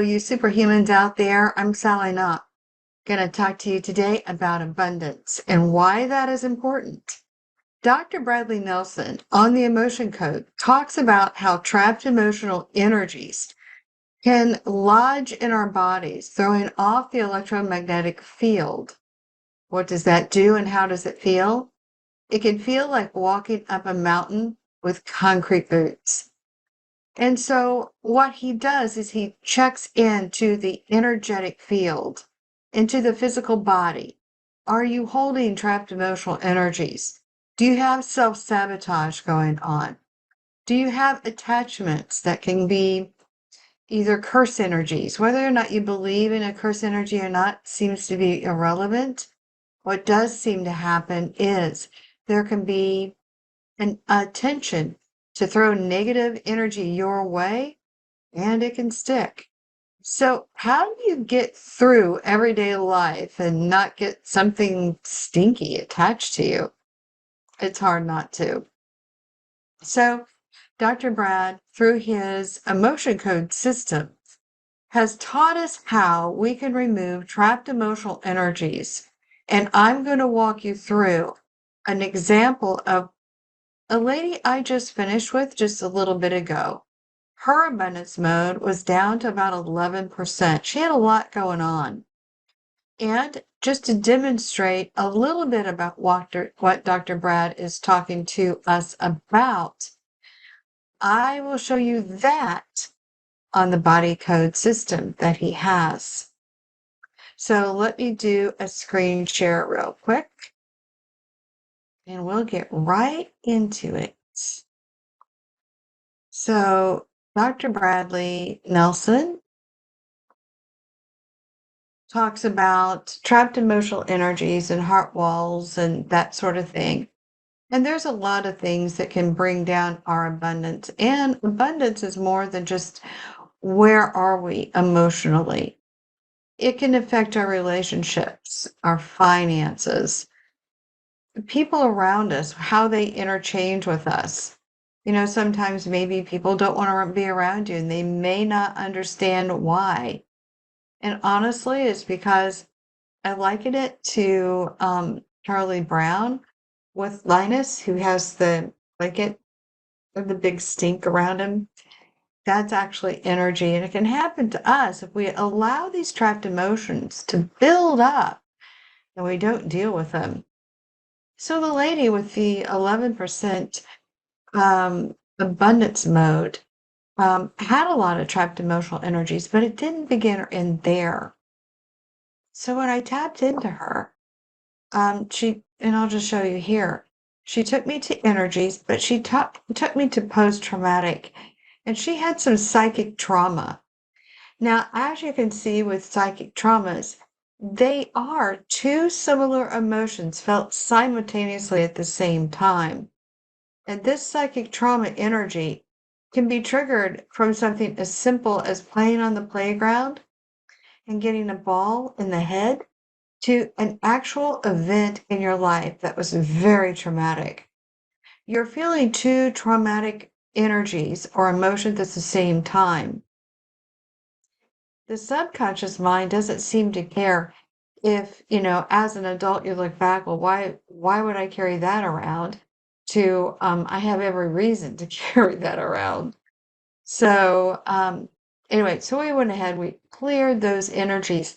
you superhumans out there. I'm Sally Knopp. Going to talk to you today about abundance and why that is important. Dr. Bradley Nelson on the Emotion Code talks about how trapped emotional energies can lodge in our bodies, throwing off the electromagnetic field. What does that do and how does it feel? It can feel like walking up a mountain with concrete boots. And so what he does is he checks into the energetic field, into the physical body. Are you holding trapped emotional energies? Do you have self-sabotage going on? Do you have attachments that can be either curse energies? Whether or not you believe in a curse energy or not seems to be irrelevant. What does seem to happen is there can be an attention to throw negative energy your way, and it can stick. So, how do you get through everyday life and not get something stinky attached to you? It's hard not to. So, Dr. Brad, through his emotion code system, has taught us how we can remove trapped emotional energies. And I'm going to walk you through an example of a lady I just finished with just a little bit ago. Her abundance mode was down to about 11%. She had a lot going on. And just to demonstrate a little bit about what Dr. Brad is talking to us about, I will show you that on the body code system that he has. So let me do a screen share real quick, and we'll get right into it. So Dr. Bradley Nelson talks about trapped emotional energies and heart walls and that sort of thing. And there's a lot of things that can bring down our abundance. And abundance is more than just where are we emotionally. It can affect our relationships, our finances, the people around us, how they interchange with us. You know, sometimes maybe people don't want to be around you and they may not understand why. And honestly, it's because I liken it to Charlie Brown with Linus, who has the blanket of the big stink around him. That's actually energy, and it can happen to us if we allow these trapped emotions to build up and we don't deal with them. So the lady with the 11% abundance mode had a lot of trapped emotional energies, but it didn't begin or end there. So when I tapped into her, and I'll just show you here. She took me to energies, but she took me to post-traumatic, and she had some psychic trauma. Now, as you can see with psychic traumas, they are two similar emotions felt simultaneously at the same time. And this psychic trauma energy can be triggered from something as simple as playing on the playground and getting a ball in the head to an actual event in your life that was very traumatic. You're feeling two traumatic energies or emotions at the same time. The subconscious mind doesn't seem to care if, as an adult you look back, well, why would I carry that around? To I have every reason to carry that around. So anyway, so we went ahead, we cleared those energies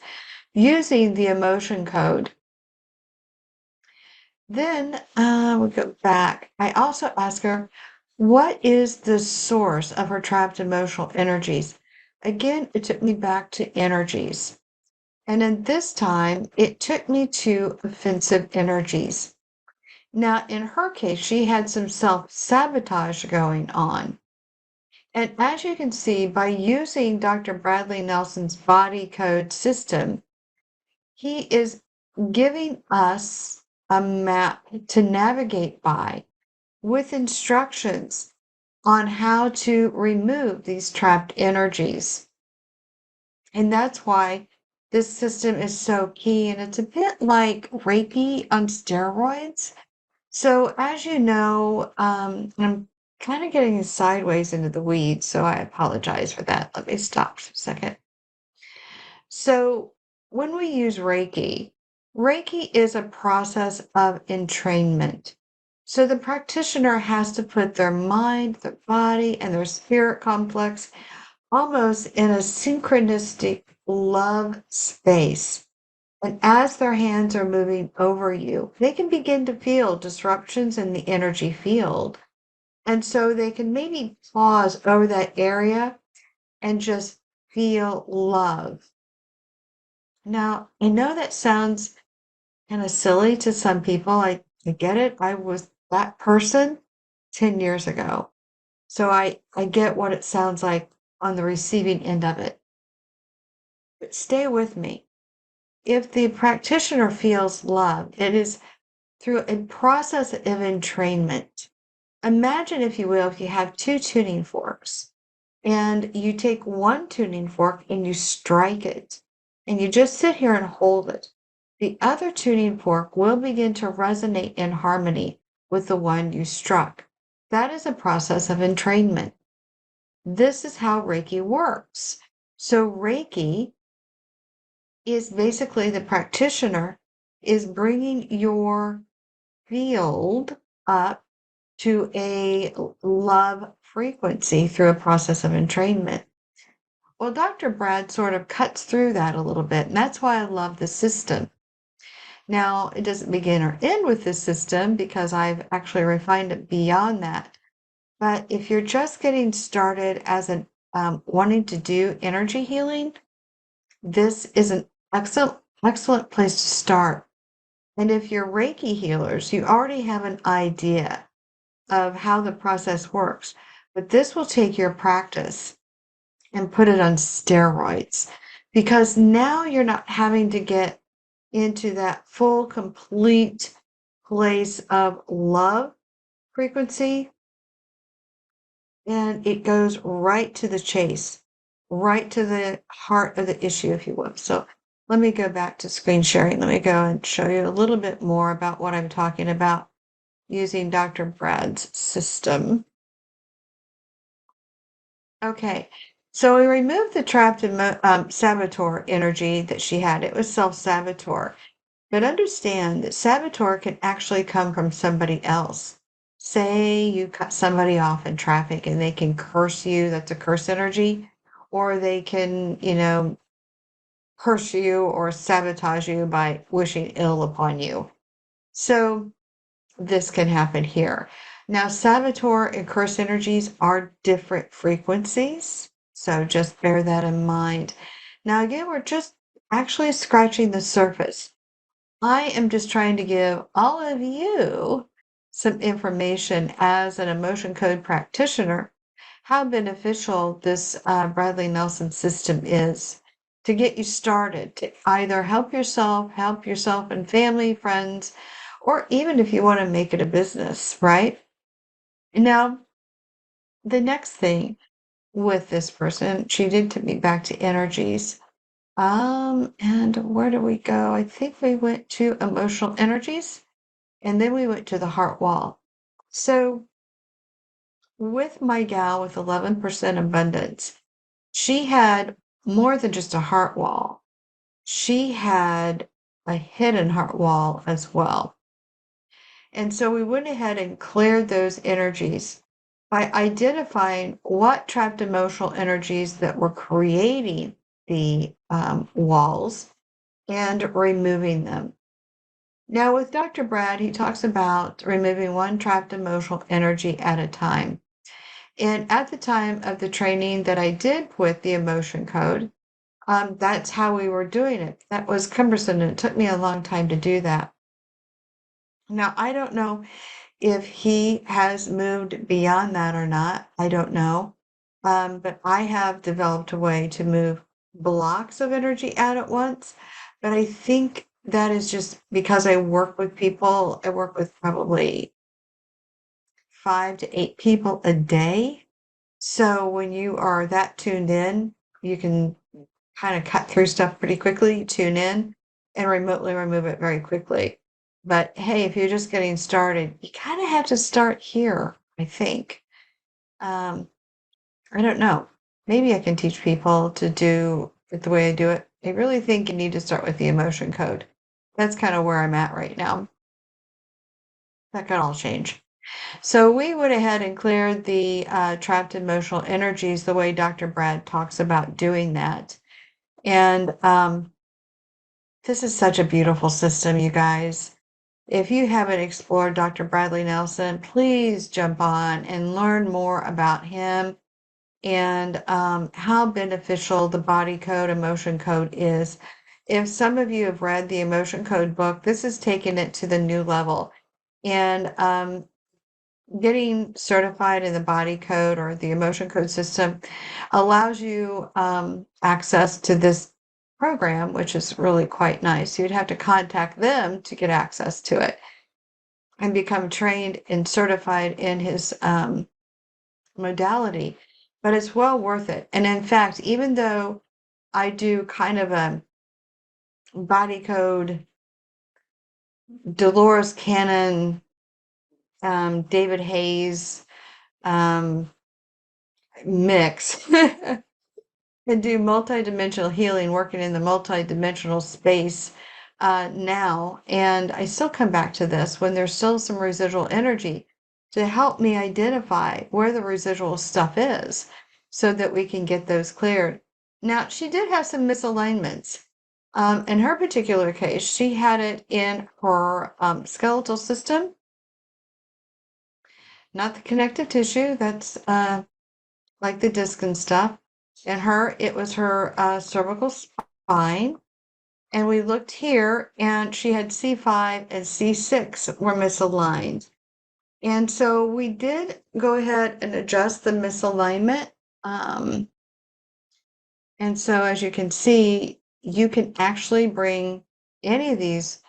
using the emotion code. Then we go back. I also ask her, what is the source of her trapped emotional energies? Again, it took me back to energies. And then this time, it took me to offensive energies. Now, in her case, she had some self-sabotage going on. And as you can see, by using Dr. Bradley Nelson's body code system, he is giving us a map to navigate by with instructions on how to remove these trapped energies. And that's why this system is so key, and it's a bit like Reiki on steroids. So as you know, I'm kind of getting sideways into the weeds, so I apologize for that. Let me stop for a second. So when we use Reiki is a process of entrainment. So the practitioner has to put their mind, their body, and their spirit complex almost in a synchronistic love space. And as their hands are moving over you, they can begin to feel disruptions in the energy field. And so they can maybe pause over that area and just feel love. Now, I know that sounds kind of silly to some people. I get it. I was that person 10 years ago. So I get what it sounds like on the receiving end of it. But stay with me. If the practitioner feels love, it is through a process of entrainment. Imagine, if you will, if you have two tuning forks and you take one tuning fork and you strike it and you just sit here and hold it. The other tuning fork will begin to resonate in harmony with the one you struck. That is a process of entrainment. This is how Reiki works. So Reiki is basically the practitioner is bringing your field up to a love frequency through a process of entrainment. Well, Dr. Brad sort of cuts through that a little bit, and that's why I love the system. Now, it doesn't begin or end with this system because I've actually refined it beyond that. But if you're just getting started as an wanting to do energy healing, this is an excellent place to start. And if you're Reiki healers, you already have an idea of how the process works. But this will take your practice and put it on steroids because now you're not having to get into that full, complete place of love frequency. And it goes right to the chase, right to the heart of the issue, if you will. So let me go back to screen sharing. Let me go and show you a little bit more about what I'm talking about using Dr. Brad's system. Okay, so we removed the trapped saboteur energy that she had. It was self-saboteur. But understand that saboteur can actually come from somebody else. Say you cut somebody off in traffic and they can curse you, that's a curse energy, or they can, curse you or sabotage you by wishing ill upon you. So this can happen here. Now, saboteur and curse energies are different frequencies, so just bear that in mind. Now, again, we're just actually scratching the surface. I am just trying to give all of you some information as an emotion code practitioner, how beneficial this Bradley Nelson system is to get you started, to either help yourself and family, friends, or even if you want to make it a business, right? Now, the next thing with this person, she did take me back to energies. And where do we go? I think we went to emotional energies and then we went to the heart wall. So with my gal with 11% abundance, she had more than just a heart wall. She had a hidden heart wall as well. And so we went ahead and cleared those energies by identifying what trapped emotional energies that were creating the walls and removing them. Now, with Dr. Brad, he talks about removing one trapped emotional energy at a time. And at the time of the training that I did with the emotion code, that's how we were doing it. That was cumbersome, and it took me a long time to do that. Now, I don't know if he has moved beyond that or not. I don't know. But I have developed a way to move blocks of energy out at once. But I think that is just because I work with people. I work with probably 5 to 8 people a day. So when you are that tuned in, you can kind of cut through stuff pretty quickly, tune in, and remotely remove it very quickly. But hey, if you're just getting started, you kind of have to start here, I think. I don't know. Maybe I can teach people to do it the way I do it I really think you need to start with the emotion code. That's kind of where I'm at right now. That could all change. So we went ahead and cleared the trapped emotional energies the way Dr. Brad talks about doing that. And this is such a beautiful system, you guys. If you haven't explored Dr. Bradley Nelson, please jump on and learn more about him and how beneficial the body code, emotion code is. If some of you have read the emotion code book, this has taken it to the new level. And getting certified in the body code or the emotion code system allows you access to this program, which is really quite nice. You'd have to contact them to get access to it and become trained and certified in his modality, but it's well worth it. And in fact, even though I do kind of a body code, Dolores Cannon, David Hayes mix, and do multidimensional healing, working in the multidimensional space now. And I still come back to this when there's still some residual energy to help me identify where the residual stuff is so that we can get those cleared. Now, she did have some misalignments. In her particular case, she had it in her skeletal system, not the connective tissue. That's like the disc and stuff. In her, it was her cervical spine. And we looked here, and she had C5 and C6 were misaligned. And so we did go ahead and adjust the misalignment. Um, and so as you can see, you can actually bring any of these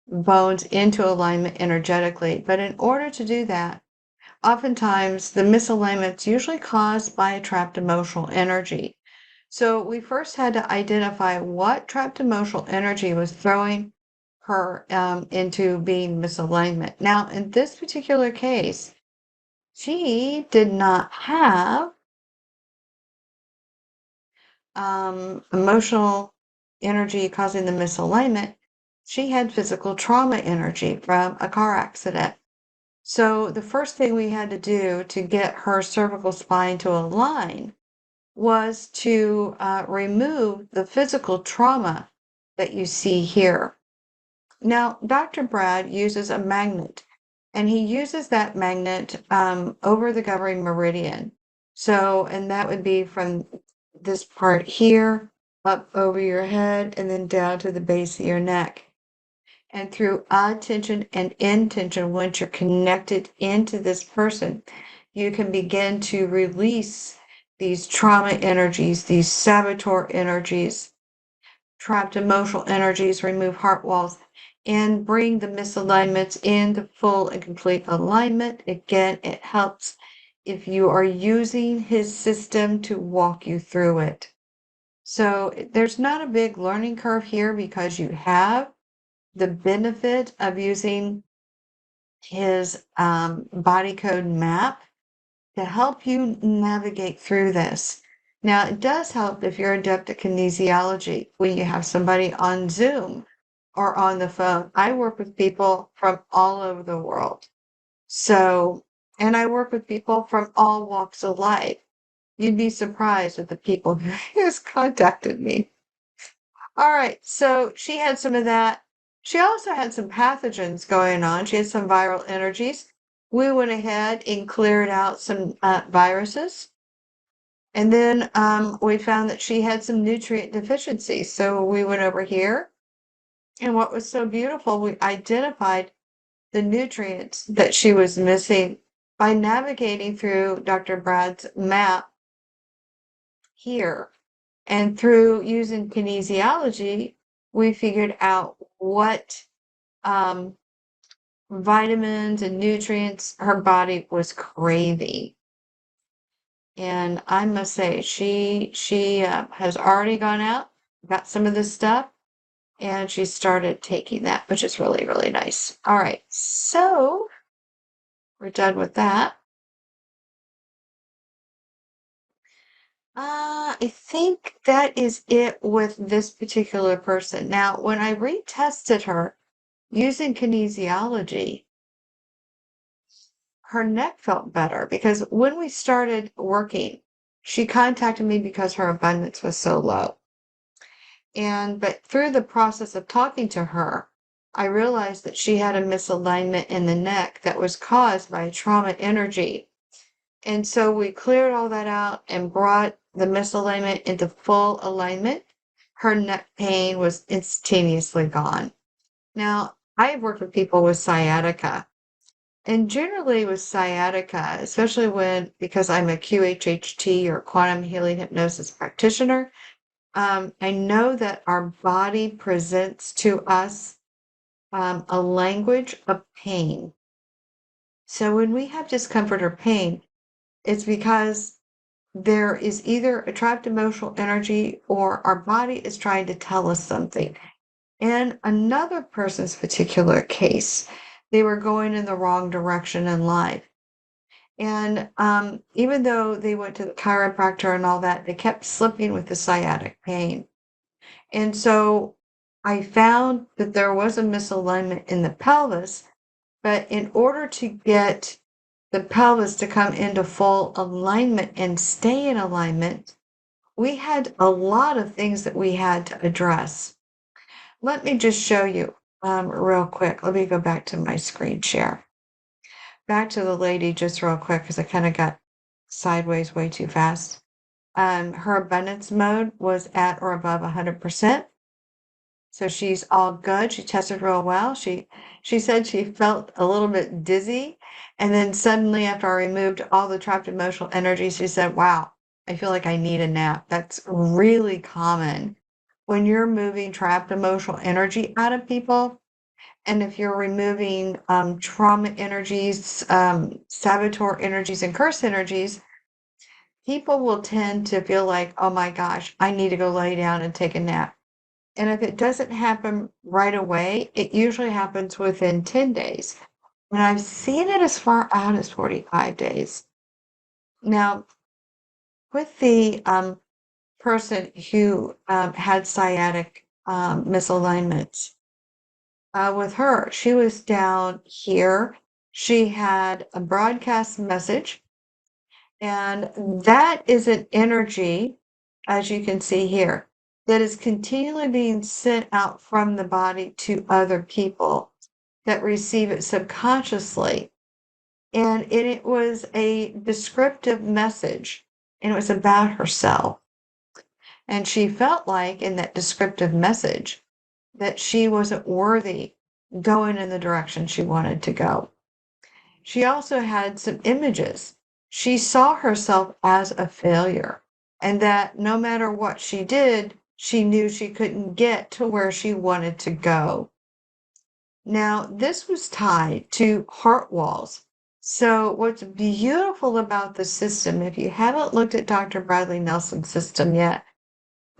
bones into alignment energetically. But in order to do that, oftentimes the misalignment's usually caused by a trapped emotional energy. So we first had to identify what trapped emotional energy was throwing her into being misalignment. Now, in this particular case, she did not have emotional energy causing the misalignment. She had physical trauma energy from a car accident. So the first thing we had to do to get her cervical spine to align was to remove the physical trauma that you see here. Now, Dr. Brad uses a magnet, and he uses that magnet over the governing meridian. So, and that would be from this part here, up over your head, and then down to the base of your neck. And through attention and intention, once you're connected into this person, you can begin to release these trauma energies, these saboteur energies, trapped emotional energies, remove heart walls, and bring the misalignments into full and complete alignment. Again, it helps if you are using his system to walk you through it. So there's not a big learning curve here because you have the benefit of using his body code map to help you navigate through this. Now, it does help if you're adept at kinesiology when you have somebody on Zoom or on the phone. I work with people from all over the world. So, and I work with people from all walks of life. You'd be surprised at the people who has contacted me. All right, so she had some of that. She also had some pathogens going on. She had some viral energies. We went ahead and cleared out some viruses. And then we found that she had some nutrient deficiencies. So we went over here. And what was so beautiful, we identified the nutrients that she was missing by navigating through Dr. Brad's map here. And through using kinesiology, we figured out what vitamins and nutrients her body was craving. And I must say, she has already gone out, got some of this stuff, and she started taking that, which is really, really nice. All right, so we're done with that. I think that is it with this particular person. Now, when I retested her using kinesiology, her neck felt better because when we started working, she contacted me because her abundance was so low. But through the process of talking to her, I realized that she had a misalignment in the neck that was caused by trauma energy. And so we cleared all that out and brought the misalignment into full alignment. Her neck pain was instantaneously gone. Now, I have worked with people with sciatica, and generally with sciatica, especially because I'm a QHHT or quantum healing hypnosis practitioner, I know that our body presents to us a language of pain. So when we have discomfort or pain, it's because there is either a trapped emotional energy or our body is trying to tell us something. In another person's particular case, they were going in the wrong direction in life. And even though they went to the chiropractor and all that, they kept slipping with the sciatic pain. And so I found that there was a misalignment in the pelvis, but in order to get the pelvis to come into full alignment and stay in alignment, we had a lot of things that we had to address. Let me just show you real quick. Let me go back to my screen share. Back to the lady just real quick because I kind of got sideways way too fast. Her abundance mode was at or above 100%. So she's all good. She tested real well. She said she felt a little bit dizzy. And then suddenly after I removed all the trapped emotional energy, she said, wow, I feel like I need a nap. That's really common when you're moving trapped emotional energy out of people. And if you're removing trauma energies, saboteur energies, and curse energies, people will tend to feel like, oh my gosh, I need to go lay down and take a nap. And if it doesn't happen right away, it usually happens within 10 days. And I've seen it as far out as 45 days. Now, with the person who had sciatic misalignments, with her, she was down here. She had a broadcast message, and that is an energy, as you can see here, that is continually being sent out from the body to other people that receive it subconsciously. And it was a descriptive message, and it was about herself. And she felt like in that descriptive message that she wasn't worthy going in the direction she wanted to go. She also had some images. She saw herself as a failure, and that no matter what she did, she knew she couldn't get to where she wanted to go. Now, this was tied to heart walls. So, what's beautiful about the system, if you haven't looked at Dr. Bradley Nelson's system yet,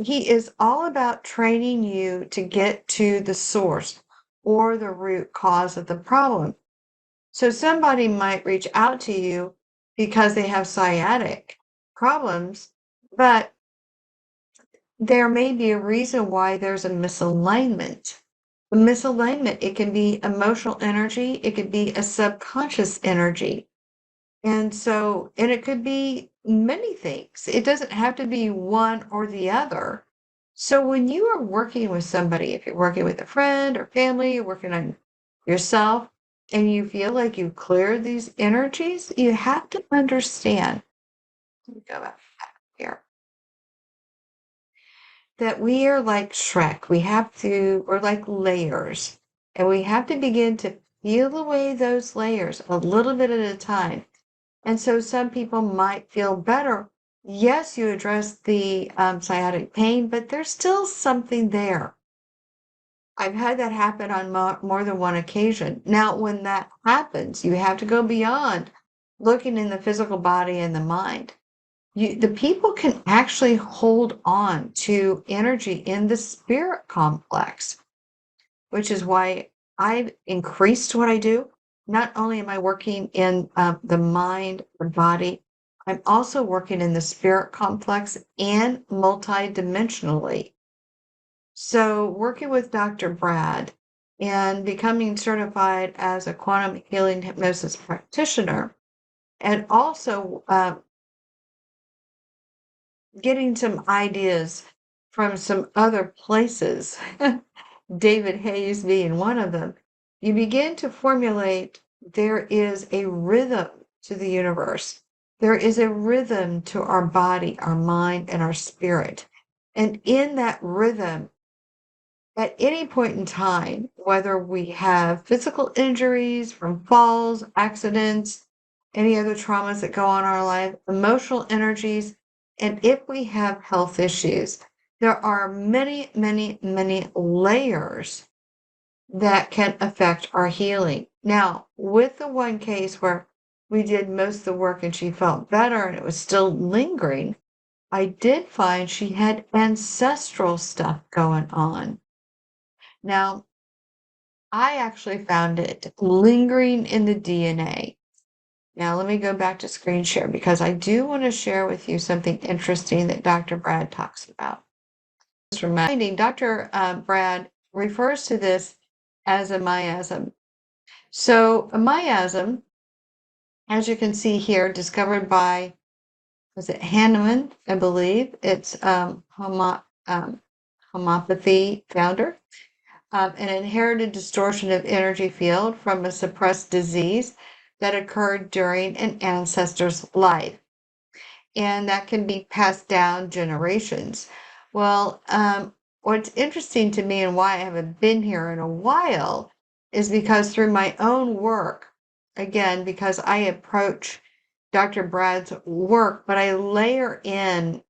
he is all about training you to get to the source or the root cause of the problem. So somebody might reach out to you because they have sciatic problems, but there may be a reason why there's a misalignment. A misalignment, it can be emotional energy, it could be a subconscious energy. And it could be many things. It doesn't have to be one or the other. So when you are working with somebody, if you're working with a friend or family, you're working on yourself, and you feel like you cleared these energies, you have to understand, let me go back here, that we are like Shrek. We're like layers, and we have to begin to peel away those layers a little bit at a time. And so some people might feel better. Yes, you address the sciatic pain, but there's still something there. I've had that happen on more than one occasion. Now, when that happens, you have to go beyond looking in the physical body and the mind. The people can actually hold on to energy in the spirit complex, which is why I've increased what I do. Not only am I working in the mind, the body, I'm also working in the spirit complex and multidimensionally. So, working with Dr. Brad and becoming certified as a quantum healing hypnosis practitioner, and also getting some ideas from some other places, David Hayes being one of them, you begin to formulate there is a rhythm to the universe. There is a rhythm to our body, our mind, and our spirit. And in that rhythm, at any point in time, whether we have physical injuries from falls, accidents, any other traumas that go on in our life, emotional energies, and if we have health issues, there are many, many, many layers that can affect our healing. Now, with the one case where we did most of the work and she felt better and it was still lingering, I did find she had ancestral stuff going on. Now, I actually found it lingering in the DNA. Now, let me go back to screen share because I do want to share with you something interesting that Dr. Brad talks about. Just reminding, Dr. Brad refers to this as a miasm. So, a miasm, as you can see here, discovered by, was it Hahnemann, I believe? It's homeopathy founder. An inherited distortion of energy field from a suppressed disease that occurred during an ancestor's life. And that can be passed down generations. Well, what's interesting to me and why I haven't been here in a while is because through my own work, again, because I approach Dr. Brad's work, but I layer in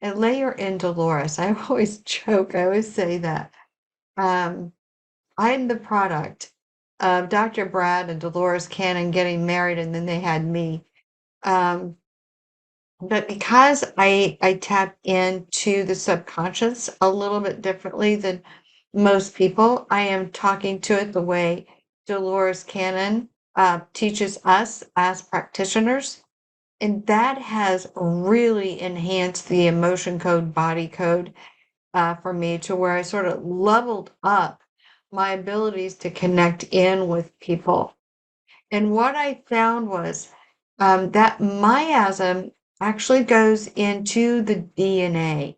Dolores. I always joke, I always say that. Um, I'm the product of Dr. Brad and Dolores Cannon getting married, and then they had me. Um, but because I tap into the subconscious a little bit differently than most people, I am talking to it the way Dolores Cannon teaches us as practitioners. And that has really enhanced the emotion code, body code for me to where I sort of leveled up my abilities to connect in with people. And what I found was that miasm actually goes into the DNA.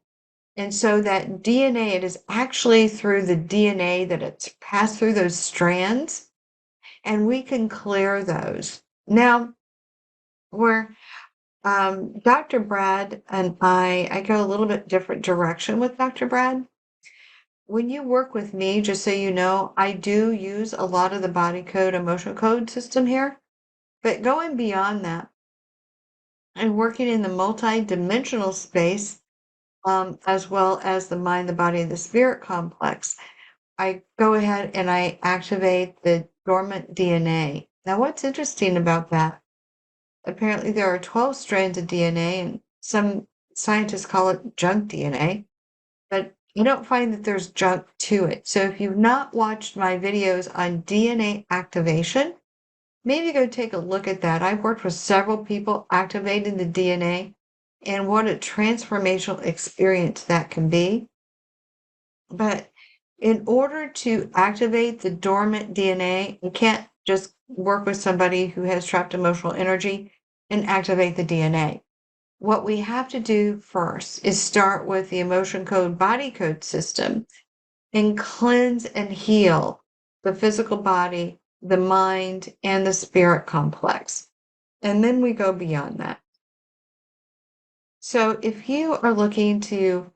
And so that DNA, it is actually through the DNA that it's passed through those strands, and we can clear those. Now, where Dr. Brad and I go a little bit different direction with Dr. Brad. When you work with me, just so you know, I do use a lot of the body code, emotion code system here. But going beyond that and working in the multi-dimensional space, as well as the mind, the body, and the spirit complex, I go ahead and I activate the dormant DNA. Now, what's interesting about that? Apparently, there are 12 strands of DNA, and some scientists call it junk DNA. But I don't find that there's junk to it. So if you've not watched my videos on DNA activation, maybe go take a look at that. I've worked with several people activating the DNA and what a transformational experience that can be. But in order to activate the dormant DNA, you can't just work with somebody who has trapped emotional energy and activate the DNA. What we have to do first is start with the emotion code body code system and cleanse and heal the physical body, the mind, and the spirit complex. And then we go beyond that. So if you are looking to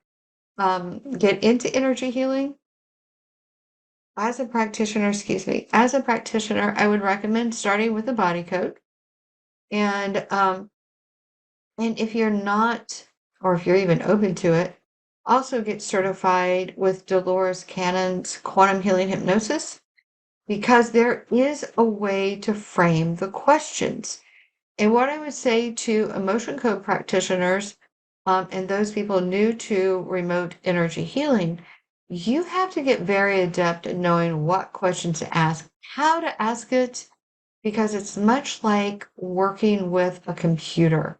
get into energy healing, as a practitioner, I would recommend starting with the body code. And if you're not, or if you're even open to it, also get certified with Dolores Cannon's quantum healing hypnosis, because there is a way to frame the questions. And what I would say to emotion code practitioners and those people new to remote energy healing, you have to get very adept at knowing what questions to ask, how to ask it, because it's much like working with a computer.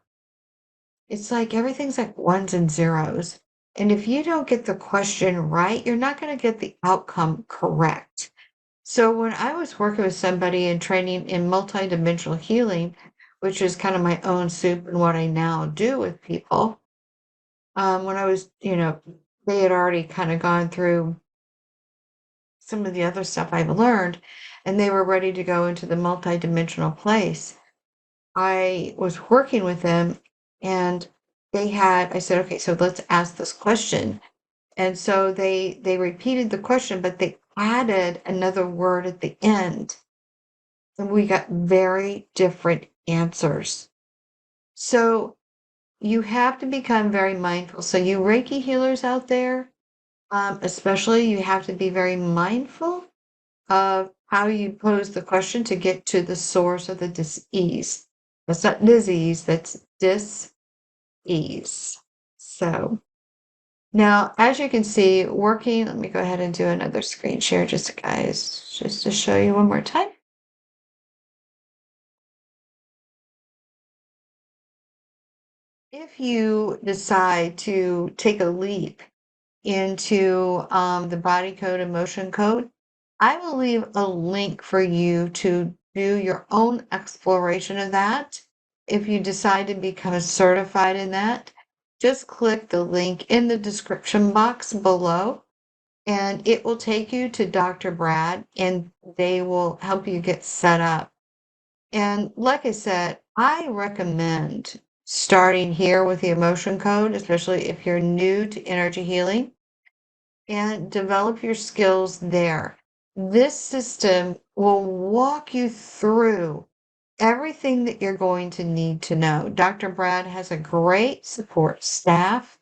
It's like everything's like ones and zeros. And if you don't get the question right, you're not going to get the outcome correct. So when I was working with somebody and training in multidimensional healing, which is kind of my own soup and what I now do with people, when I was, they had already kind of gone through some of the other stuff I've learned, and they were ready to go into the multidimensional place. I was working with them, and I said, okay, so let's ask this question. And so they repeated the question, but they added another word at the end, and we got very different answers. So you have to become very mindful. So you Reiki healers out there, especially, you have to be very mindful of how you pose the question to get to the source of the dis-ease. That's not disease, that's dis-ease. So now, as you can see, working, let me go ahead and do another screen share just to show you one more time. If you decide to take a leap into the body code, emotion code, I will leave a link for you to do your own exploration of that. If you decide to become certified in that, just click the link in the description box below, and it will take you to Dr. Brad, and they will help you get set up. And like I said, I recommend starting here with the emotion code, especially if you're new to energy healing, and develop your skills there. This system will walk you through everything that you're going to need to know. Dr. Brad has a great support staff,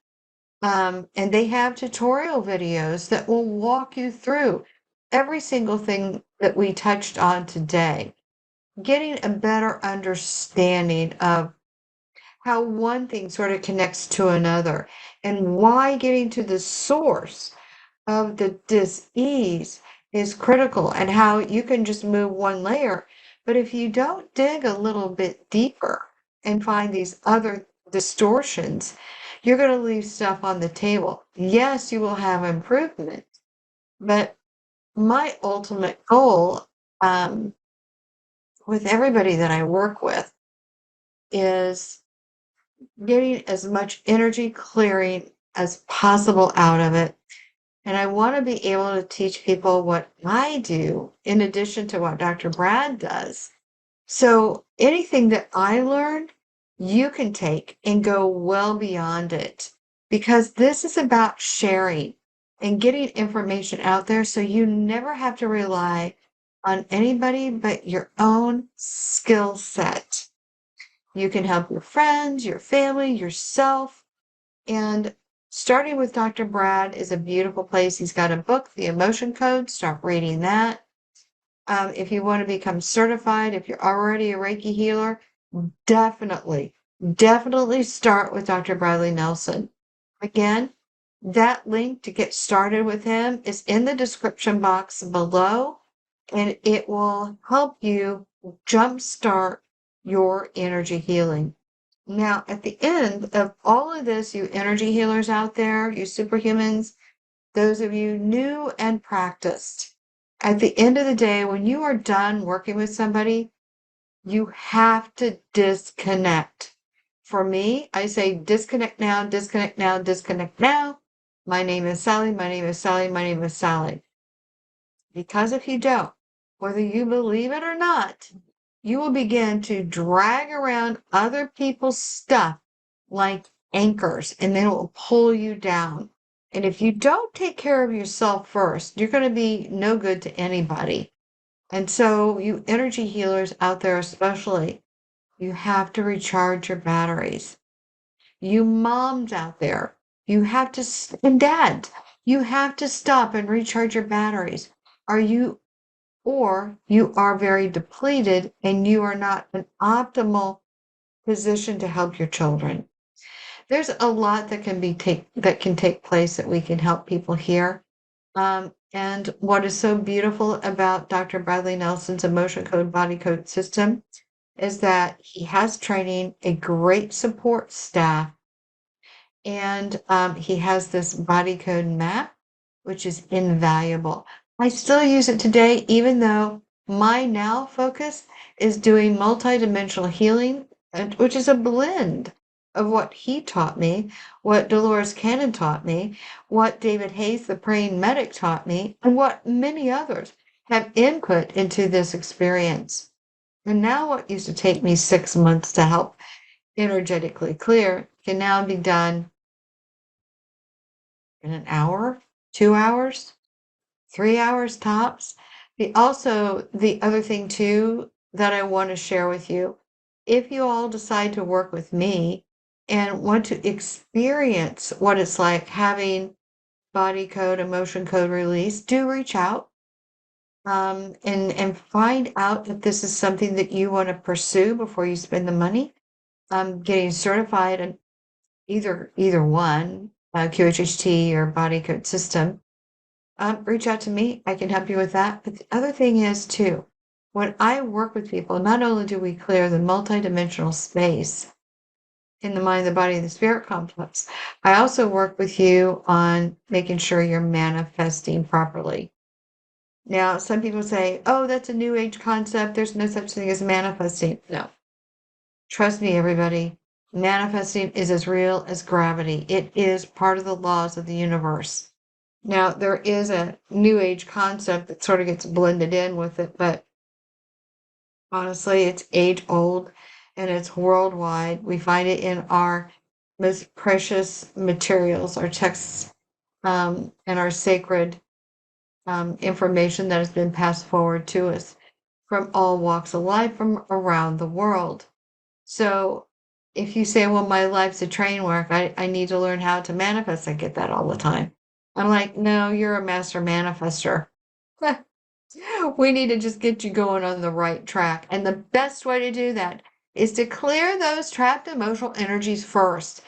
and they have tutorial videos that will walk you through every single thing that we touched on today, getting a better understanding of how one thing sort of connects to another and why getting to the source of the dis-ease is critical, and how you can just move one layer. But if you don't dig a little bit deeper and find these other distortions, you're going to leave stuff on the table. Yes, you will have improvement, but my ultimate goal, um, with everybody that I work with, is getting as much energy clearing as possible out of it. And I want to be able to teach people what I do in addition to what Dr. Brad does. So anything that I learned, you can take and go well beyond it, because this is about sharing and getting information out there so you never have to rely on anybody but your own skill set. You can help your friends, your family, yourself, and starting with Dr. Brad is a beautiful place. He's got a book, The Emotion Code. Start reading that. If you want to become certified, if you're already a Reiki healer, definitely, definitely start with Dr. Bradley Nelson. Again, that link to get started with him is in the description box below, and it will help you jumpstart your energy healing. Now, at the end of all of this, you energy healers out there, you superhumans, those of you new and practiced, at the end of the day, when you are done working with somebody, you have to disconnect. For me, I say disconnect now, disconnect now, disconnect now. My name is Sally, my name is Sally, my name is Sally. Because if you don't, whether you believe it or not, you will begin to drag around other people's stuff like anchors, and then it will pull you down. And if you don't take care of yourself first, you're going to be no good to anybody. And so, you energy healers out there, especially, you have to recharge your batteries. You moms out there, you have to, and dads, you have to stop and recharge your batteries. Are you or you are very depleted and you are not an optimal position to help your children. There's a lot that can take place that we can help people here. And what is so beautiful about Dr. Bradley Nelson's emotion code body code system is that he has training, a great support staff, And he has this body code map, which is invaluable. I still use it today, even though my now focus is doing multidimensional healing, which is a blend of what he taught me, what Dolores Cannon taught me, what David Hayes, the praying medic, taught me, and what many others have input into this experience. And now what used to take me 6 months to help energetically clear can now be done in an hour, 2 hours, 3 hours tops. The other thing too that I want to share with you, if you all decide to work with me and want to experience what it's like having body code, emotion code release, do reach out and find out if this is something that you want to pursue before you spend the money. Getting certified in either one, QHHT or body code system. Reach out to me. I can help you with that. But the other thing is too, when I work with people, not only do we clear the multidimensional space in the mind, the body, and the spirit complex, I also work with you on making sure you're manifesting properly. Now, some people say, oh, that's a new age concept. There's no such thing as manifesting. No. Trust me, everybody. Manifesting is as real as gravity. It is part of the laws of the universe. Now, there is a new age concept that sort of gets blended in with it, but honestly, it's age old and it's worldwide. We find it in our most precious materials, our texts, and our sacred information that has been passed forward to us from all walks of life from around the world. So if you say, well, my life's a train wreck, I need to learn how to manifest, I get that all the time. I'm like, no, you're a master manifester. We need to just get you going on the right track. And the best way to do that is to clear those trapped emotional energies first.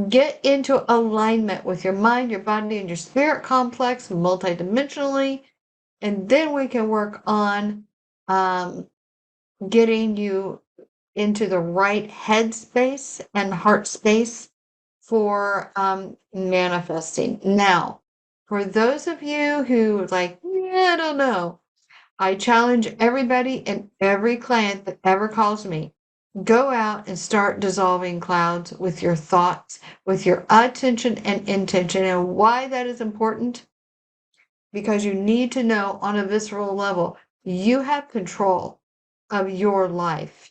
Get into alignment with your mind, your body, and your spirit complex multidimensionally. And then we can work on getting you into the right head space and heart space for manifesting. Now, for those of you who like, yeah, I don't know, I challenge everybody and every client that ever calls me, go out and start dissolving clouds with your thoughts, with your attention and intention. And why that is important? Because you need to know on a visceral level, you have control of your life.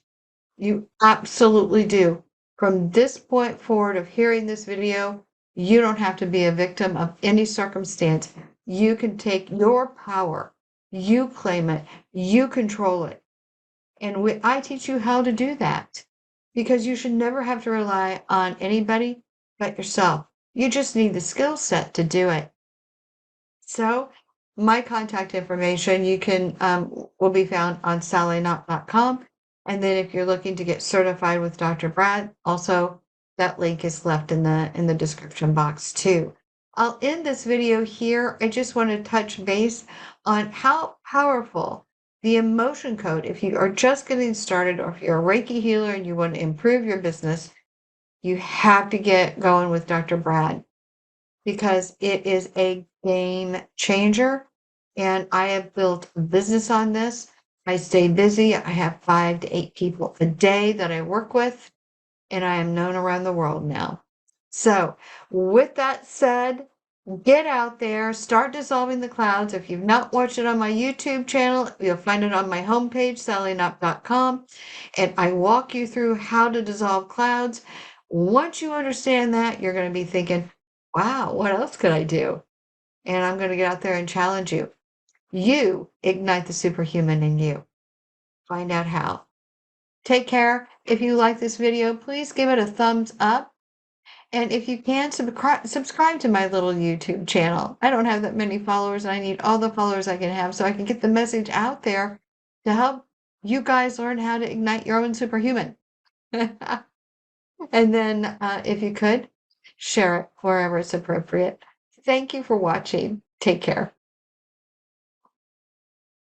You absolutely do. From this point forward of hearing this video, you don't have to be a victim of any circumstance. You can take your power, you claim it, you control it. And I teach you how to do that because you should never have to rely on anybody but yourself. You just need the skill set to do it. So my contact information will be found on sallyknott.com. And then if you're looking to get certified with Dr. Brad, also that link is left in the description box too. I'll end this video here. I just want to touch base on how powerful the emotion code, if you are just getting started or if you're a Reiki healer and you want to improve your business, you have to get going with Dr. Brad because it is a game changer. And I have built a business on this. I stay busy. I have 5 to 8 people a day that I work with, and I am known around the world now. So, with that said, get out there, start dissolving the clouds. If you've not watched it on my YouTube channel, you'll find it on my homepage, sallyknott.com, and I walk you through how to dissolve clouds. Once you understand that, you're going to be thinking, wow, what else could I do? And I'm going to get out there and challenge you. You ignite the superhuman in you. Find out how. Take care. If you like this video, please give it a thumbs up. And if you can, subscribe to my little YouTube channel. I don't have that many followers, and I need all the followers I can have so I can get the message out there to help you guys learn how to ignite your own superhuman. And then, if you could, share it wherever it's appropriate. Thank you for watching. Take care.